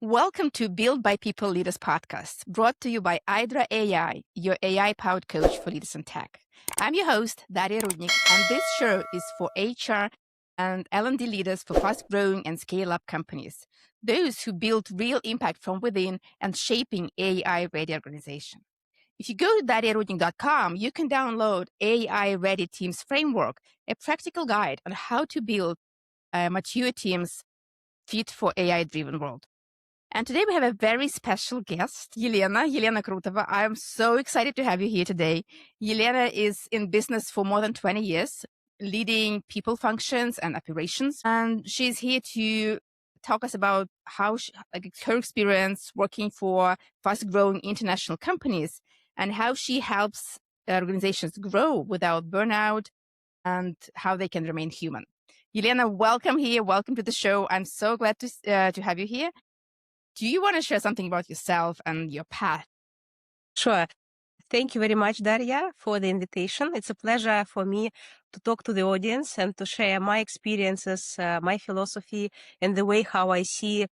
Welcome to Build by People Leaders podcast, brought to you by Hydra AI, your AI-powered coach for leaders in tech. I'm your host, Daria Rudnik, and this show is for HR and L&D leaders for fast-growing and scale-up companies, those who build real impact from within and shaping AI-ready organization. If you go to dariarudnik.com, you can download AI-ready teams framework, a practical guide on how to build mature teams fit for AI-driven world. And today we have a very special guest, Elena Krutova. I'm so excited to have you here today. Elena is in business for more than 20 years, leading people functions and operations. And she's here to talk us about how her experience working for fast-growing international companies and how she helps organizations grow without burnout and how they can remain human. Elena, welcome here. Welcome to the show. I'm so glad to have you here. Do you want to share something about yourself and your path? Sure. Thank you very much, Daria, for the invitation. It's a pleasure for me to talk to the audience and to share my experiences, my philosophy, and the way how I see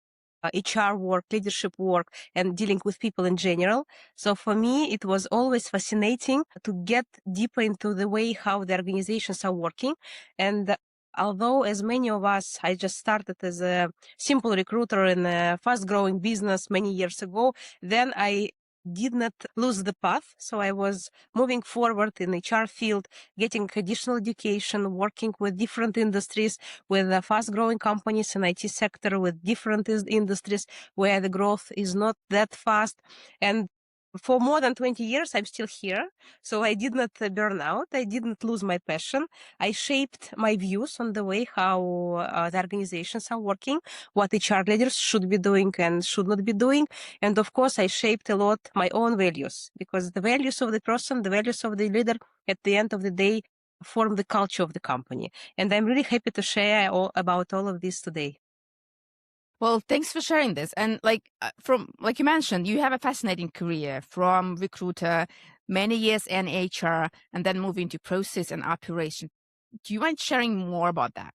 HR work, leadership work, and dealing with people in general. So for me, it was always fascinating to get deeper into the way how the organizations are working. And although as many of us, I just started as a simple recruiter in a fast-growing business many years ago, then I did not lose the path. So I was moving forward in HR field, getting additional education, working with different industries, with fast-growing companies in IT sector, with different industries where the growth is not that fast. And for more than 20 years, I'm still here. So I did not burn out. I didn't lose my passion. I shaped my views on the way how the organizations are working, what HR leaders should be doing and should not be doing. And of course, I shaped a lot my own values, because the values of the person, the values of the leader, at the end of the day, form the culture of the company. And I'm really happy to share about all of this today. Well, thanks for sharing this. And like you mentioned, you have a fascinating career from recruiter, many years in HR, and then moving to process and operation. Do you mind sharing more about that?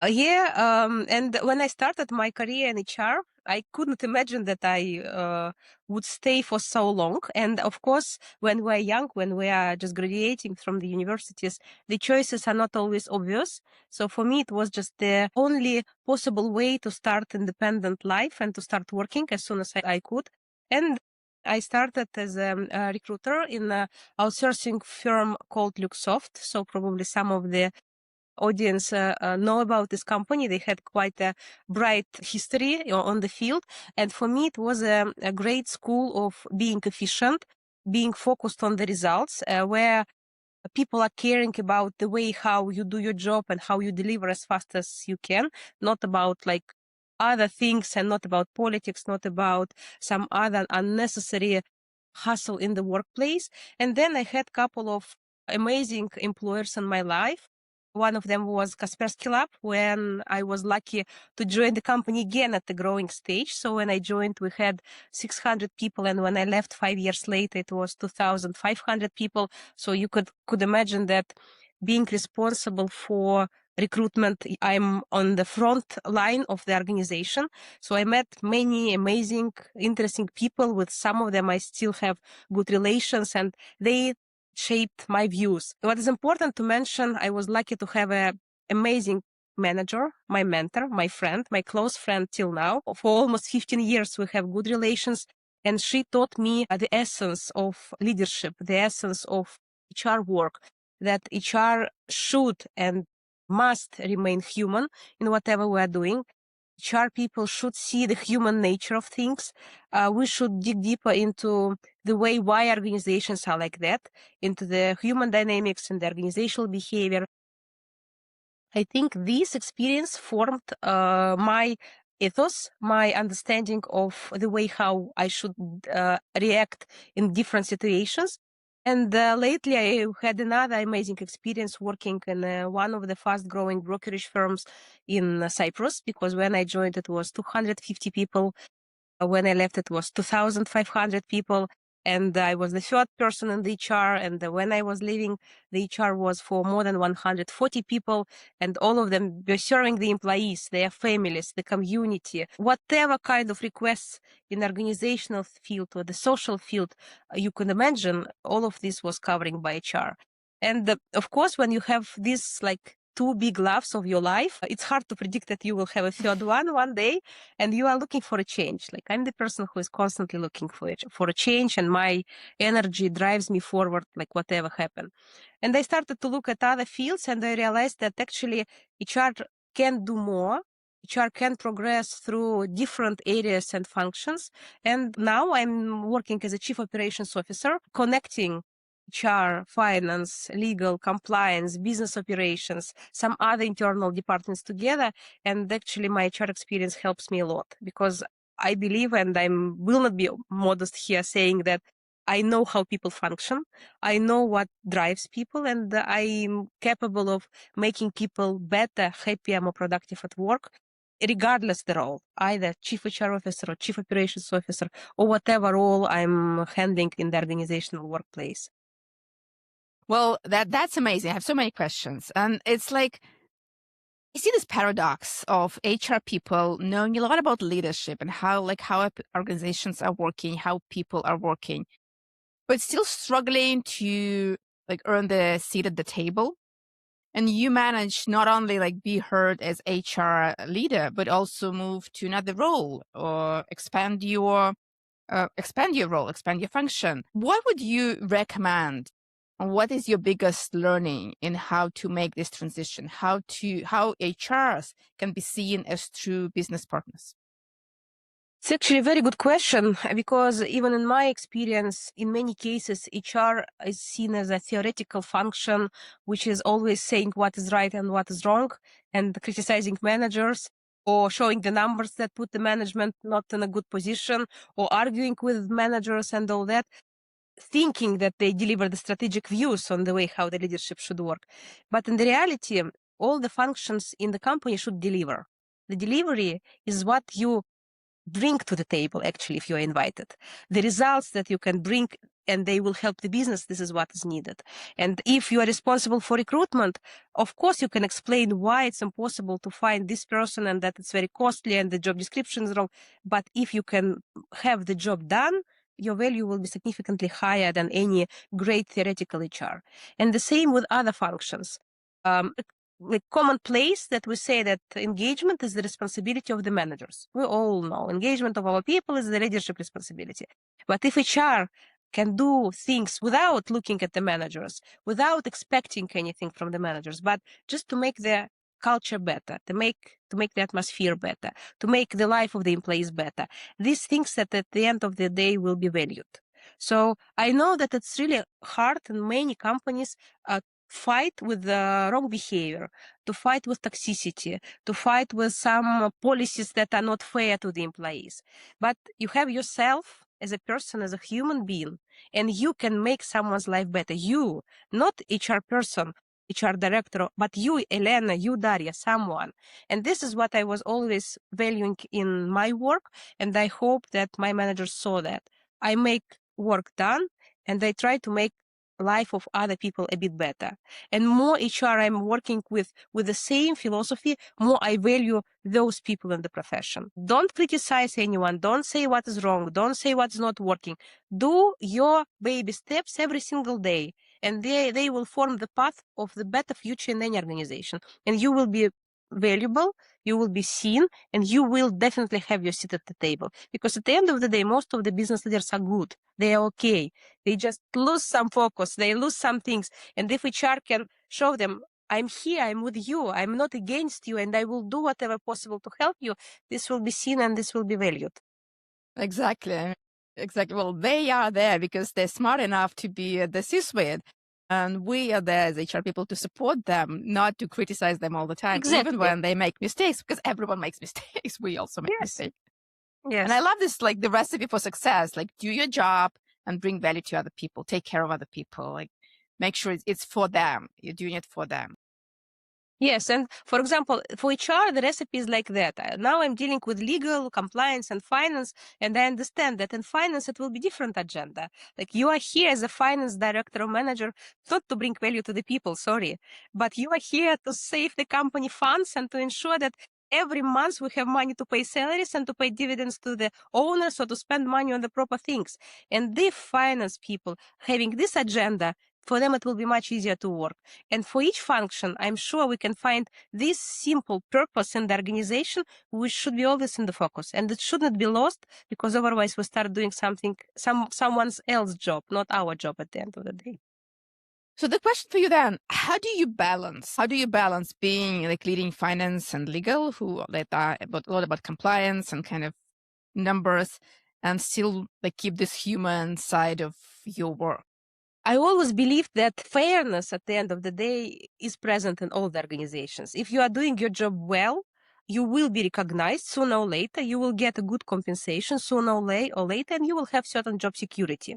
And when I started my career in HR, I couldn't imagine that I would stay for so long. And of course, when we're young, when we are just graduating from the universities, the choices are not always obvious. So for me, it was just the only possible way to start independent life and to start working as soon as I could. And I started as a recruiter in an outsourcing firm called Luxoft. So probably some of the audience know about this company. They had quite a bright history on the field. And for me, it was a great school of being efficient, being focused on the results, where people are caring about the way how you do your job and how you deliver as fast as you can, not about like other things and not about politics, not about some other unnecessary hustle in the workplace. And then I had a couple of amazing employers in my life. One of them was Kaspersky Lab, when I was lucky to join the company again at the growing stage. So when I joined, we had 600 people. And when I left 5 years later, it was 2,500 people. So you could imagine that being responsible for recruitment, I'm on the front line of the organization. So I met many amazing, interesting people. With some of them, I still have good relations, and they shaped my views. What is important to mention, I was lucky to have an amazing manager, my mentor, my friend, my close friend till now. For almost 15 years, we have good relations. And she taught me the essence of leadership, the essence of HR work, that HR should and must remain human in whatever we are doing. HR people should see the human nature of things. We should dig deeper into the way why organizations are like that, into the human dynamics and the organizational behavior. I think this experience formed my ethos, my understanding of the way how I should react in different situations. And lately, I had another amazing experience working in one of the fast-growing brokerage firms in Cyprus, because when I joined, it was 250 people. When I left, it was 2,500 people. And I was the third person in the HR. And when I was leaving, the HR was for more than 140 people, and all of them were serving the employees, their families, the community, whatever kind of requests in the organizational field or the social field you can imagine. All of this was covering by HR. And of course, when you have this like two big loves of your life, it's hard to predict that you will have a third one day, and you are looking for a change. Like, I'm the person who is constantly looking for a change, and my energy drives me forward, like whatever happened. And I started to look at other fields, and I realized that actually HR can do more. HR can progress through different areas and functions. And now I'm working as a chief operations officer, connecting HR, finance, legal, compliance, business operations, some other internal departments together. And actually my HR experience helps me a lot, because I believe, and I will not be modest here saying that I know how people function. I know what drives people, and I'm capable of making people better, happier, more productive at work, regardless the role, either chief HR officer or chief operations officer, or whatever role I'm handling in the organizational workplace. Well, that's amazing. I have so many questions. And it's like, I see this paradox of HR people knowing a lot about leadership and how organizations are working, how people are working, but still struggling to like earn the seat at the table. And you manage not only like be heard as HR leader, but also move to another role or expand your role, expand your function. What would you recommend? What is your biggest learning in how to make this transition? How HRs can be seen as true business partners? It's actually a very good question, because even in my experience, in many cases, HR is seen as a theoretical function, which is always saying what is right and what is wrong, and criticizing managers, or showing the numbers that put the management not in a good position, or arguing with managers and all that, thinking that they deliver the strategic views on the way how the leadership should work. But in the reality, all the functions in the company should deliver. The delivery is what you bring to the table, actually, if you're invited. The results that you can bring, and they will help the business, this is what is needed. And if you are responsible for recruitment, of course you can explain why it's impossible to find this person and that it's very costly and the job description is wrong. But if you can have the job done, your value will be significantly higher than any great theoretical HR. And the same with other functions. Like commonplace that we say that engagement is the responsibility of the managers. We all know engagement of our people is the leadership responsibility. But if HR can do things without looking at the managers, without expecting anything from the managers, but just to make the culture better, to make the atmosphere better, to make the life of the employees better, these things that at the end of the day will be valued. So I know that it's really hard, and many companies fight with the wrong behavior, to fight with toxicity, to fight with some policies that are not fair to the employees. But you have yourself as a person, as a human being, and you can make someone's life better. You, not HR person, HR director, but you, Elena, you, Daria, someone. And this is what I was always valuing in my work. And I hope that my managers saw that. I make work done, and I try to make life of other people a bit better. And more HR I'm working with the same philosophy, more I value those people in the profession. Don't criticize anyone. Don't say what is wrong. Don't say what's not working. Do your baby steps every single day, and they will form the path of the better future in any organization. And you will be valuable, you will be seen, and you will definitely have your seat at the table. Because at the end of the day, most of the business leaders are good. They are okay. They just lose some focus. They lose some things. And if HR can show them, I'm here, I'm with you, I'm not against you, and I will do whatever possible to help you, this will be seen and this will be valued. Exactly. Exactly. Well, they are there because they're smart enough to be the C-suite. And we are there as HR people to support them, not to criticize them all the time, Exactly. even when they make mistakes, because everyone makes mistakes. We also make Yes. mistakes. Yes. And I love this, like the recipe for success, like do your job and bring value to other people, take care of other people, like make sure it's for them. You're doing it for them. Yes, and for example, for HR, the recipe is like that. Now I'm dealing with legal, compliance, and finance, and I understand that in finance it will be different agenda. Like you are here as a finance director or manager, not to bring value to the people, sorry, but you are here to save the company funds and to ensure that every month we have money to pay salaries and to pay dividends to the owners or to spend money on the proper things. And the finance people having this agenda, for them it will be much easier to work. And for each function, I'm sure we can find this simple purpose in the organization, which should be always in the focus. And it should not be lost, because otherwise we start doing someone else's job, not our job at the end of the day. So the question for you then, how do you balance being like leading finance and legal, who that are a lot about compliance and kind of numbers, and still like keep this human side of your work? I always believed that fairness at the end of the day is present in all the organizations. If you are doing your job well, you will be recognized sooner or later. You will get a good compensation sooner or later, and you will have certain job security.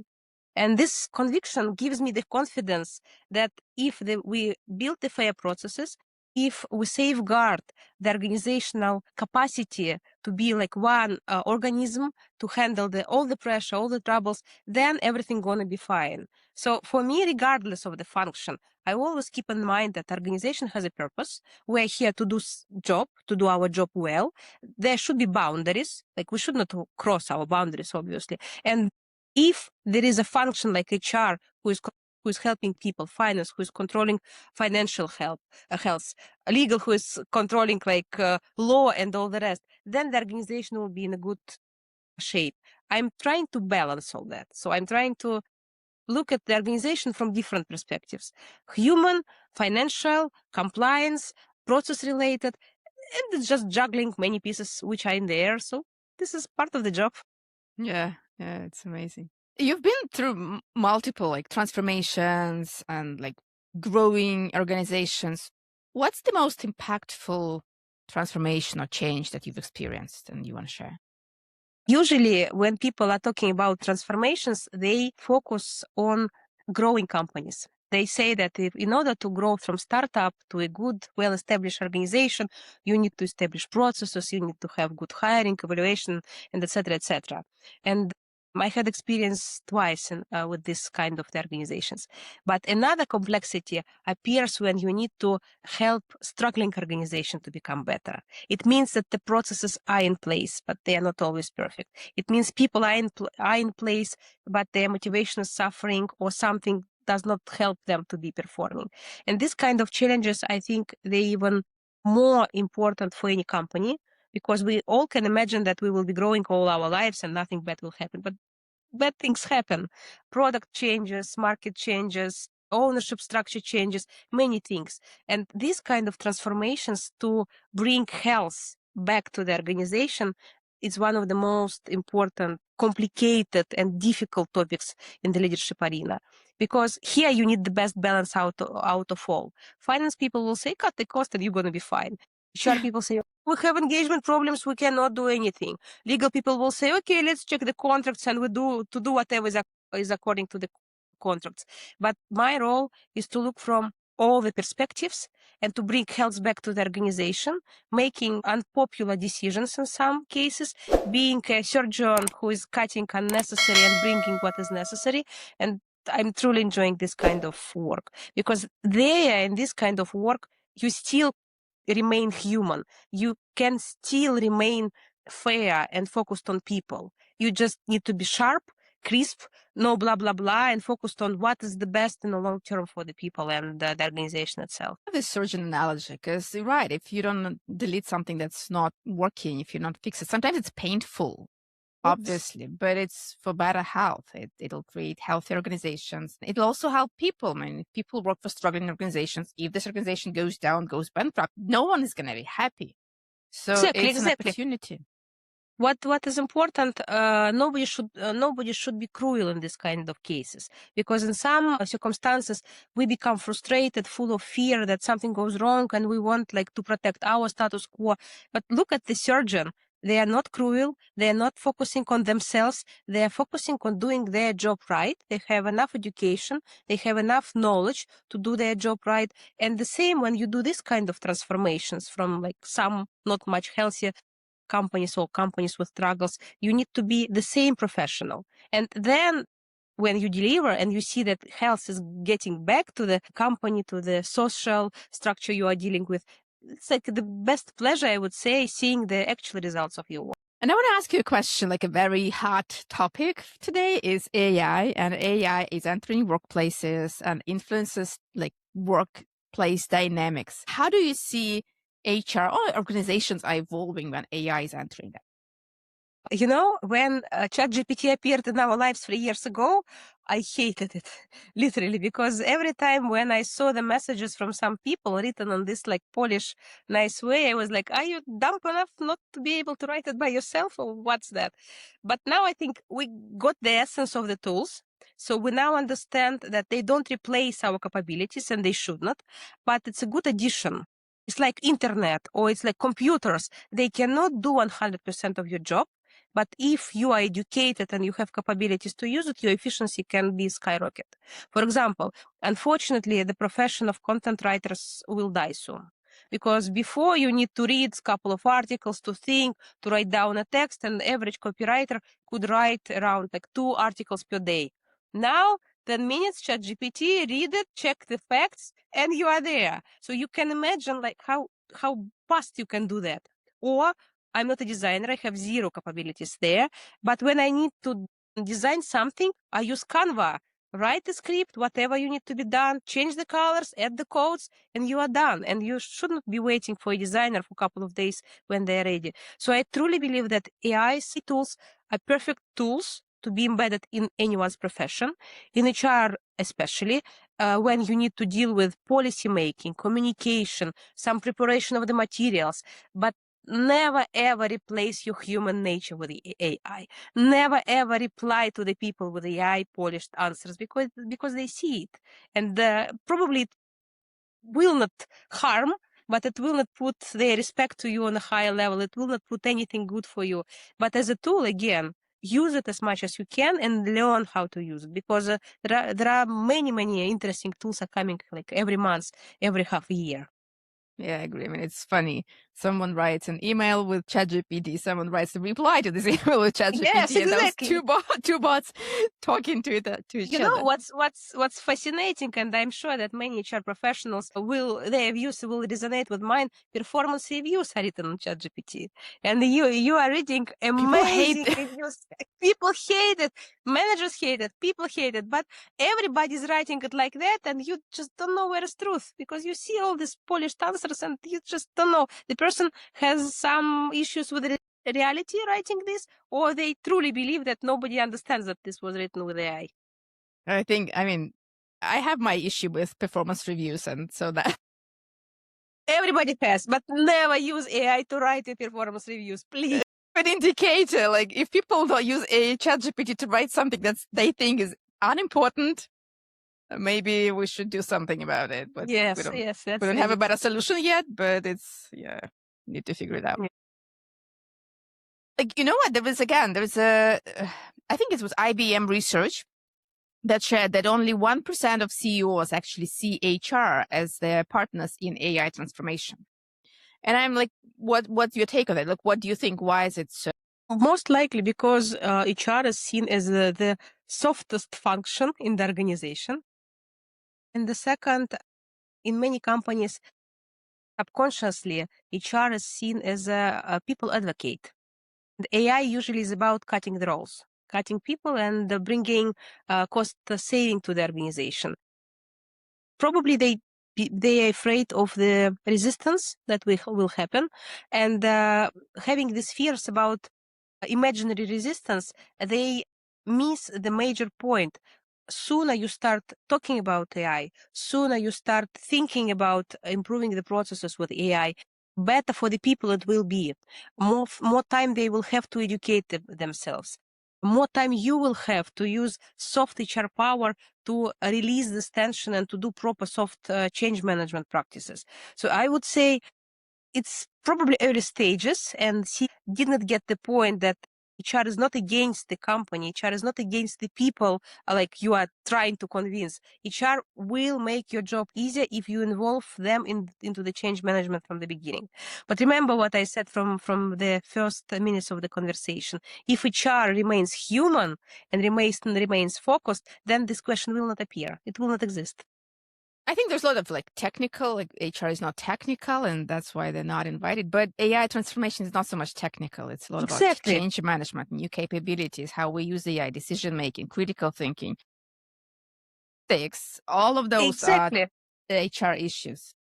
And this conviction gives me the confidence that if we build the fair processes, if we safeguard the organizational capacity to be like one organism to handle all the pressure, all the troubles, then everything gonna be fine. So for me, regardless of the function, I always keep in mind that organization has a purpose. We're here to do our job well. There should be boundaries. Like we should not cross our boundaries, obviously. And if there is a function like HR who is helping people, finance who is controlling financial health, legal who is controlling law and all the rest, then the organization will be in a good shape. I'm trying to balance all that. So I'm trying to look at the organization from different perspectives: human, financial, compliance, process related, and it's just juggling many pieces which are in the air. So this is part of the job. Yeah, it's amazing. You've been through multiple like transformations and like growing organizations. What's the most impactful transformation or change that you've experienced and you want to share? Usually, when people are talking about transformations, they focus on growing companies. They say that in order to grow from startup to a good, well-established organization, you need to establish processes, you need to have good hiring, evaluation, and etc., etc. And I had experience twice with this kind of organizations. But another complexity appears when you need to help struggling organization to become better. It means that the processes are in place, but they are not always perfect. It means people are in place, but their motivation is suffering, or something does not help them to be performing. And this kind of challenges, I think they even more important for any company, because we all can imagine that we will be growing all our lives and nothing bad will happen. But bad things happen. Product changes, market changes, ownership structure changes, many things. And these kind of transformations to bring health back to the organization is one of the most important, complicated, and difficult topics in the leadership arena. Because here you need the best balance out of all. Finance people will say, cut the cost and you're going to be fine. HR people say, we have engagement problems, we cannot do anything. Legal people will say, okay, let's check the contracts and we do whatever is according to the contracts. But my role is to look from all the perspectives and to bring health back to the organization, making unpopular decisions in some cases, being a surgeon who is cutting unnecessary and bringing what is necessary. And I'm truly enjoying this kind of work, because there in this kind of work, you still remain human. You can still remain fair and focused on people. You just need to be sharp, crisp, no blah, blah, blah, and focused on what is the best in the long term for the people and the organization itself. This surgeon analogy, because you're right, if you don't delete something that's not working, if you're not fix it, sometimes it's painful, obviously, but it's for better health. It'll create healthy organizations. It'll also help people. I mean, if people work for struggling organizations, if this organization goes down, goes bankrupt, no one is going to be happy. So it's an opportunity. What is important? Nobody should be cruel in this kind of cases, because in some circumstances we become frustrated, full of fear that something goes wrong, and we want to protect our status quo. But look at the surgeon. They are not cruel. They are not focusing on themselves. They are focusing on doing their job right. They have enough education. They have enough knowledge to do their job right. And the same when you do this kind of transformations from like some not much healthier companies or companies with struggles, you need to be the same professional. And then when you deliver and you see that health is getting back to the company, to the social structure you are dealing with, it's like the best pleasure, I would say, seeing the actual results of your work. And I want to ask you a question, like a very hot topic today is AI, and AI is entering workplaces and influences like workplace dynamics. How do you see HR or organizations are evolving when AI is entering them? You know, when ChatGPT appeared in our lives 3 years ago, I hated it, literally, because every time when I saw the messages from some people written on this like Polish, nice way, I was like, are you dumb enough not to be able to write it by yourself, or what's that? But now I think we got the essence of the tools. So we now understand that they don't replace our capabilities, and they should not, but it's a good addition. It's like internet or it's like computers. They cannot do 100% of your job. But if you are educated and you have capabilities to use it, your efficiency can be skyrocket. For example, unfortunately, the profession of content writers will die soon. Because before you need to read a couple of articles to think, to write down a text, and the average copywriter could write around like 2 articles per day. Now, 10 minutes, ChatGPT, read it, check the facts, and you are there. So you can imagine like how fast you can do that. Or I'm not a designer. I have zero capabilities there. But when I need to design something, I use Canva. Write the script, whatever you need to be done, change the colors, add the codes, and you are done. And you shouldn't be waiting for a designer for a couple of days when they're ready. So I truly believe that AI tools are perfect tools to be embedded in anyone's profession, in HR especially, when you need to deal with policy making, communication, some preparation of the materials. But never ever replace your human nature with the AI. Never ever reply to the people with AI polished answers because they see it, and probably it will not harm, but it will not put their respect to you on a higher level. It will not put anything good for you. But as a tool, again, use it as much as you can and learn how to use it, because there are many interesting tools are coming like every month, every half a year. Yeah, I agree. I mean, it's funny. Someone writes an email with ChatGPT. Someone writes a reply to this email with ChatGPT. Yes, and exactly. those two bots talking to each You other. know what's fascinating, and I'm sure that many HR professionals their views will resonate with mine. Performance reviews are written on ChatGPT, and you are reading amazing reviews. People hate it, managers hate it, people hate it, but everybody's writing it like that, and you just don't know where is truth, because you see all these polished answers, and you just don't know. The person has some issues with reality writing this, or they truly believe that nobody understands that this was written with AI. I mean, I have my issue with performance reviews, and so that everybody has, but never use AI to write your performance reviews, please. an indicator, like if people don't use a ChatGPT to write something that they think is unimportant, maybe we should do something about it. But yes, we don't have a better solution yet, but need to figure it out. Yeah. Like, you know what? There was I think it was IBM research that shared that only 1% of CEOs actually see HR as their partners in AI transformation. And I'm like, what's your take on it? Like, what do you think? Why is it so? Most likely because HR is seen as the softest function in the organization. And the second, in many companies, subconsciously, HR is seen as a people advocate. The AI usually is about cutting the roles, cutting people, and bringing cost saving to the organization. Probably they are afraid of the resistance that will happen, and having these fears about imaginary resistance, they miss the major point. Sooner you start talking about AI, sooner you start thinking about improving the processes with AI, better for the people it will be. More time they will have to educate themselves. More time you will have to use soft HR power to release this tension and to do proper soft change management practices. So I would say it's probably early stages, and she did not get the point that HR is not against the company. HR is not against the people like you are trying to convince. HR will make your job easier if you involve them into the change management from the beginning. But remember what I said from the first minutes of the conversation. If HR remains human and remains focused, then this question will not appear. It will not exist. I think there's a lot of like technical, like HR is not technical, and that's why they're not invited. But AI transformation is not so much technical. It's a lot about Exactly. change management, new capabilities, how we use AI, decision making, critical thinking, ethics. All of those are Exactly. HR issues.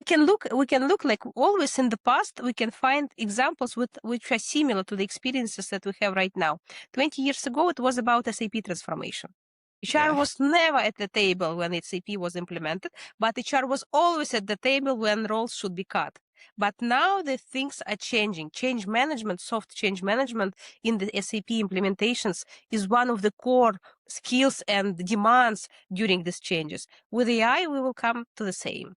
We can look like always in the past, we can find examples which are similar to the experiences that we have right now. 20 years ago, it was about SAP transformation. HR Yeah. was never at the table when SAP was implemented, but HR was always at the table when roles should be cut. But now the things are changing. Change management, soft change management in the SAP implementations is one of the core skills and demands during these changes. With AI, we will come to the same.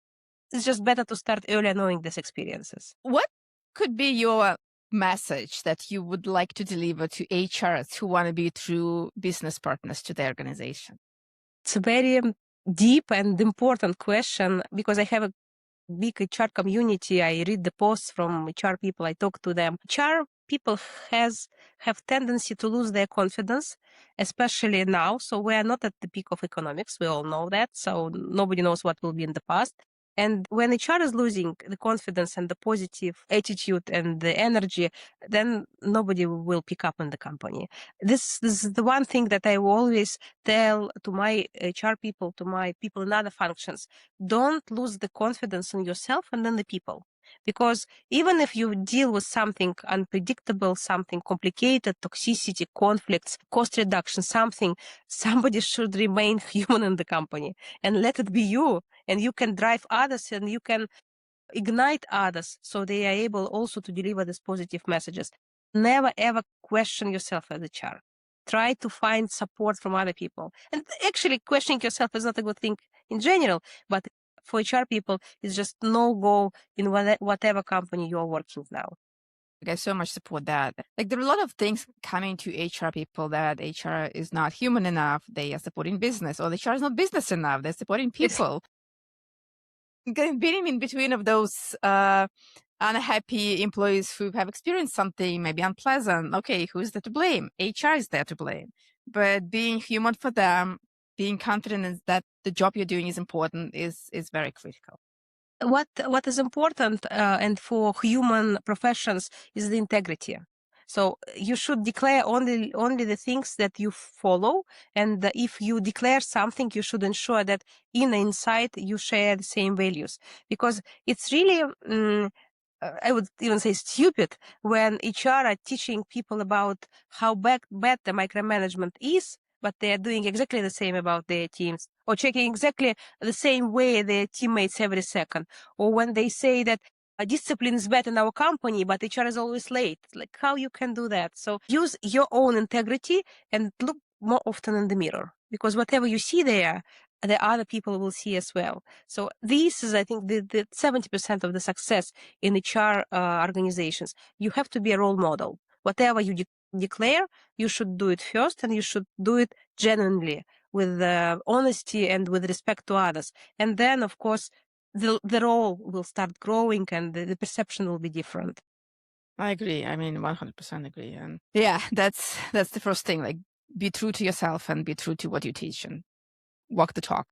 It's just better to start earlier knowing these experiences. What could be your message that you would like to deliver to HRs who want to be true business partners to their organization? It's a very deep and important question because I have a big HR community. I read the posts from HR people. I talk to them. HR people have tendency to lose their confidence, especially now. So we are not at the peak of economics. We all know that. So nobody knows what will be in the past. And when HR is losing the confidence and the positive attitude and the energy, then nobody will pick up in the company. This is the one thing that I always tell to my HR people, to my people in other functions. Don't lose the confidence in yourself and in the people. Because even if you deal with something unpredictable, something complicated, toxicity, conflicts, cost reduction, somebody should remain human in the company and let it be you. And you can drive others and you can ignite others so they are able also to deliver these positive messages. Never ever question yourself as a HR. Try to find support from other people. And actually, questioning yourself is not a good thing in general, but for HR people, it's just no go in whatever company you're working now. I so much support that. Like there are a lot of things coming to HR people that HR is not human enough. They are supporting business, or HR is not business enough. They're supporting people. Being in between of those unhappy employees who have experienced something maybe unpleasant. Okay, who's there to blame? HR is there to blame. But being human for them, being confident that the job you're doing is important is very critical. What is important and for human professions is the integrity. So you should declare only the things that you follow, and if you declare something, you should ensure that inside you share the same values, because it's really I would even say stupid when HR are teaching people about how bad the micromanagement is, but they are doing exactly the same about their teams, or checking exactly the same way their teammates every second. Or when they say that discipline is bad in our company, but HR is always late. Like, how you can do that? So use your own integrity and look more often in the mirror, because whatever you see there, the other people will see as well. So this is, I think, the 70% of the success in HR organizations. You have to be a role model. Whatever you declare, you should do it first, and you should do it genuinely, with honesty and with respect to others. And then, of course, the role will start growing and the perception will be different. I agree. I mean, 100% agree. And yeah, that's the first thing. Like, be true to yourself and be true to what you teach and walk the talk.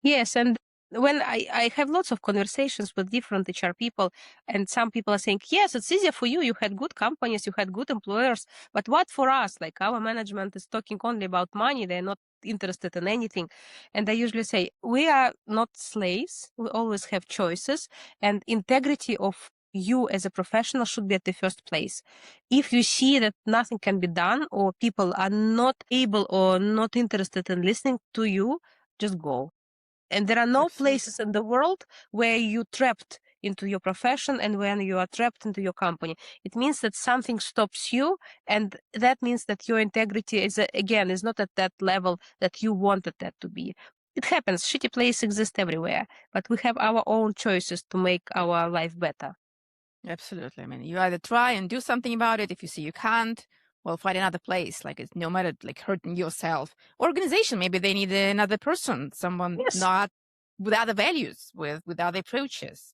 Yes, and when I have lots of conversations with different HR people, and some people are saying, yes, it's easier for you. You had good companies, you had good employers. But what for us? Like, our management is talking only about money. They're not interested in anything. And I usually say, we are not slaves. We always have choices, and integrity of you as a professional should be at the first place. If you see that nothing can be done, or people are not able or not interested in listening to you, just go. And there are no Absolutely. places in the world where you're trapped into your profession and when you are trapped into your company. It means that something stops you, and that means that your integrity is, again, is not at that level that you wanted that to be. It happens. Shitty places exist everywhere, but we have our own choices to make our life better. Absolutely. I mean, you either try and do something about it. If you see you can't, well, find another place. Like it's no matter like hurting yourself. Organization, maybe they need another person, someone Yes. not with other values, with other approaches.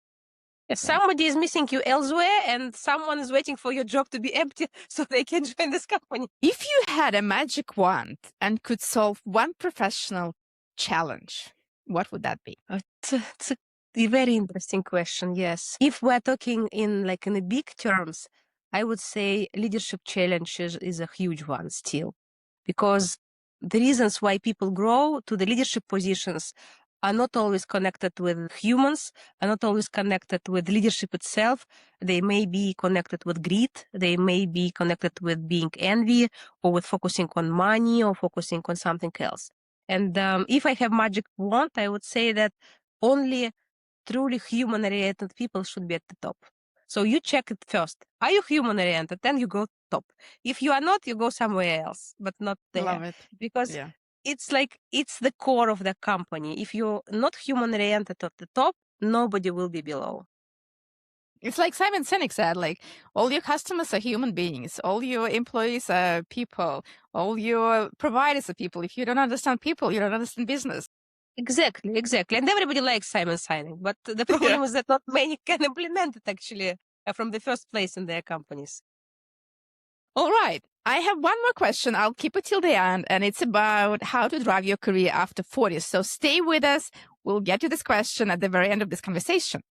Yes, somebody is missing you elsewhere, and someone is waiting for your job to be empty so they can join this company. If you had a magic wand and could solve one professional challenge, what would that be? It's a very interesting question. Yes, if we're talking in the big terms, I would say leadership challenges is a huge one still, because the reasons why people grow to the leadership positions are not always connected with humans, are not always connected with leadership itself. They may be connected with greed. They may be connected with being envy, or with focusing on money, or focusing on something else. And if I have magic wand, I would say that only truly human-oriented people should be at the top. So you check it first. Are you human-oriented? Then you go top. If you are not, you go somewhere else, but not there. Love it. Because Yeah. it's the core of the company. If you're not human-oriented at the top, nobody will be below. It's like Simon Sinek said, like all your customers are human beings, all your employees are people, all your providers are people. If you don't understand people, you don't understand business. Exactly. And everybody likes Simon Sinek, but the problem is that not many can implement it actually from the first place in their companies. All right. I have one more question. I'll keep it till the end, and it's about how to drive your career after 40. So stay with us. We'll get to this question at the very end of this conversation.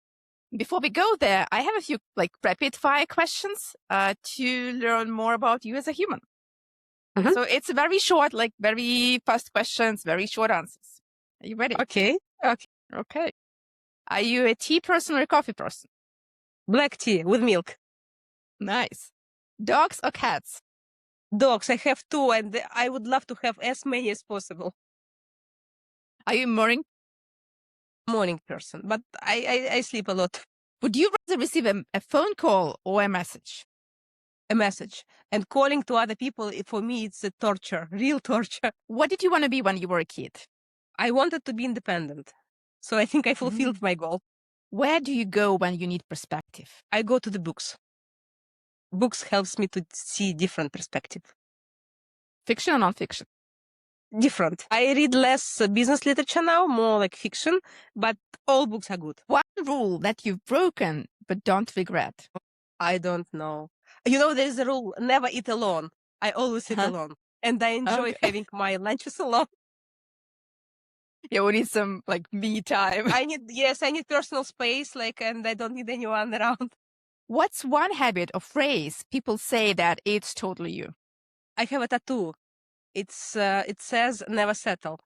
Before we go there, I have a few rapid fire questions to learn more about you as a human. Mhm. So it's very short, very fast questions, very short answers. Are you ready? Okay. Okay. Are you a tea person or a coffee person? Black tea with milk. Nice. Dogs or cats? Dogs. I have two, and I would love to have as many as possible. Are you a Morning person, but I sleep a lot. Would you rather receive a phone call or a message? A message. And calling to other people, for me, it's a torture, real torture. What did you want to be when you were a kid? I wanted to be independent. So I think I fulfilled my goal. Where do you go when you need perspective? I go to the books. Books helps me to see different perspective. Fiction or non-fiction? Different. I read less business literature now, more like fiction, but all books are good. One rule that you've broken but don't regret? I don't know. There's a rule, never eat alone. I always eat alone. And I enjoy having my lunches alone. Yeah, we need some me time. I need personal space, and I don't need anyone around. What's one habit or phrase people say that it's totally you? I have a tattoo. It says never settle.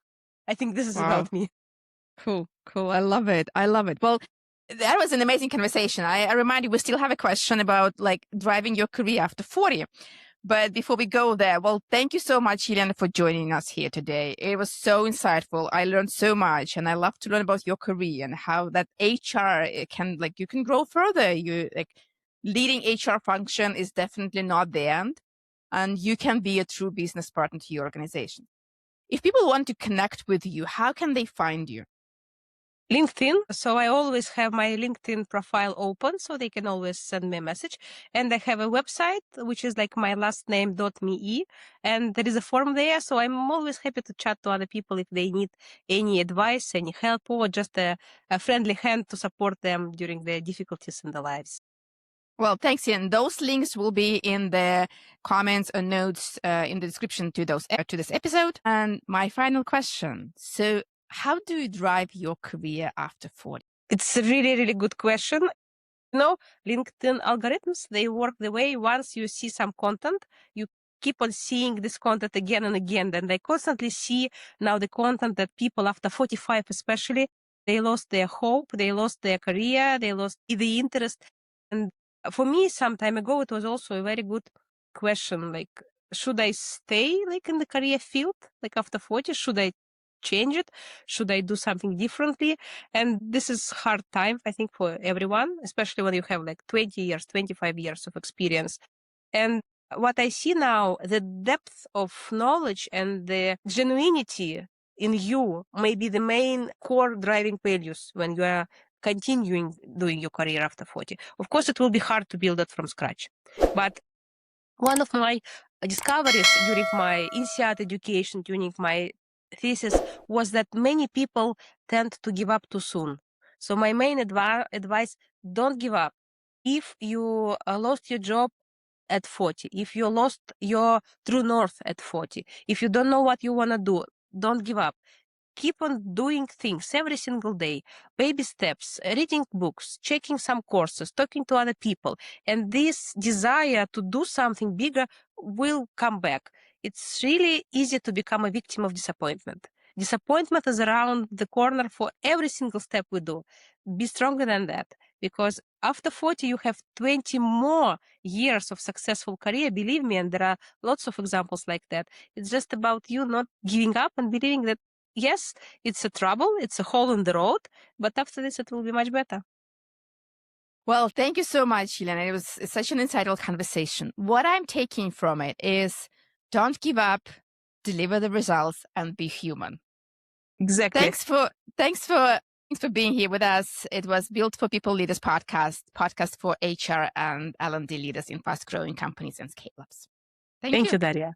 I think this is about me. Cool. I love it. Well, that was an amazing conversation. I remind you, we still have a question about driving your career after 40. But before we go there, well, thank you so much, Elena, for joining us here today. It was so insightful. I learned so much, and I love to learn about your career and how that HR you can grow further. You leading HR function is definitely not the end, and you can be a true business partner to your organization. If people want to connect with you, how can they find you? LinkedIn. So I always have my LinkedIn profile open, so they can always send me a message. And I have a website, which is my last name.me, and there is a form there. So I'm always happy to chat to other people if they need any advice, any help, or just a friendly hand to support them during their difficulties in their lives. Well, thanks, Ian. Those links will be in the comments or notes in the description to this episode. And my final question. So how do you drive your career after 40? It's a really, really good question. LinkedIn algorithms, they work the way once you see some content, you keep on seeing this content again and again. And they constantly see now the content that people after 45 especially, they lost their hope, they lost their career, they lost the interest. And for me, some time ago, it was also a very good question, should I stay in the career field, after 40? Should I change it? Should I do something differently? And this is hard time, I think, for everyone, especially when you have 20 years, 25 years of experience. And what I see now, the depth of knowledge and the genuinity in you may be the main core driving values when you are continuing doing your career after 40. Of course, it will be hard to build that from scratch. But one of my discoveries during my INSEAD education, during my thesis, was that many people tend to give up too soon. So my main advice, don't give up. If you lost your job at 40, if you lost your true north at 40, if you don't know what you want to do, don't give up. Keep on doing things every single day, baby steps, reading books, checking some courses, talking to other people. And this desire to do something bigger will come back. It's really easy to become a victim of disappointment. Disappointment is around the corner for every single step we do. Be stronger than that, because after 40, you have 20 more years of successful career. Believe me, and there are lots of examples like that. It's just about you not giving up and believing that yes, it's a trouble, it's a hole in the road, but after this, it will be much better. Well, thank you so much, Elena. It's such an insightful conversation. What I'm taking from it is don't give up, deliver the results, and be human. Exactly. Thanks for being here with us. It was Built for People Leaders podcast for HR and L&D leaders in fast-growing companies and scale-ups. Thank you, Daria.